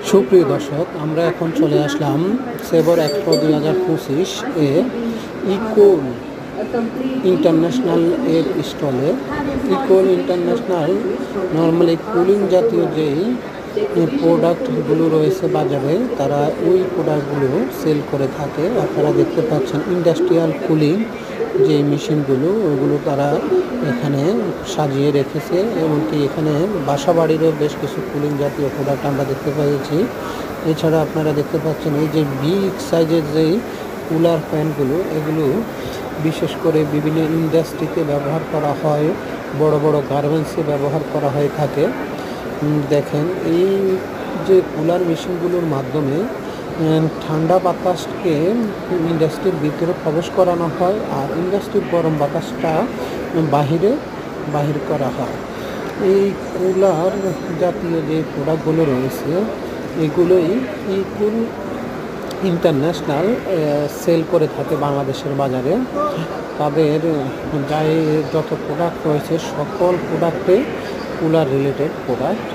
সুপ্রিয় দর্শক, আমরা এখন চলে আসলাম সেবর এক্সপো 2025 এ ইকোল ইন্টারন্যাশনাল এর স্টলে। ইকোল ইন্টারন্যাশনাল নর্মালি কুলিং জাতীয় যেই প্রোডাক্টগুলো রয়েছে বাজারে, তারা ওই প্রোডাক্টগুলো সেল করে থাকে। আপনারা দেখতে পাচ্ছেন ইন্ডাস্ট্রিয়াল কুলিং যে মেশিনগুলো, ওগুলো তারা এখানে সাজিয়ে রেখেছে। এমনকি এখানে বাসা বাড়িরও বেশ কিছু কুলিং জাতীয় প্রোডাক্ট আমরা দেখতে পেয়েছি। এছাড়া আপনারা দেখতে পাচ্ছেন এই যে বিগ সাইজের যেই কুলার ফ্যানগুলো, এগুলো বিশেষ করে বিভিন্ন ইন্ডাস্ট্রিতে ব্যবহার করা হয়, বড় বড় গার্মেন্টসে ব্যবহার করা হয়ে থাকে। দেখেন এই যে কুলার মেশিনগুলোর মাধ্যমে ঠান্ডা বাতাসকে ইন্ডাস্ট্রির ভিতরে প্রবেশ করানো হয়, আর ইন্ডাস্ট্রির গরম বাতাসটা বাহির করা হয়। এই কুলার জাতীয় যে প্রোডাক্টগুলো রয়েছে, এগুলোই ইকুল ইন্টারন্যাশনাল সেল করে থাকে বাংলাদেশের বাজারে। তাদের যত প্রোডাক্ট রয়েছে সকল প্রোডাক্টে কুলার রিলেটেড প্রোডাক্ট।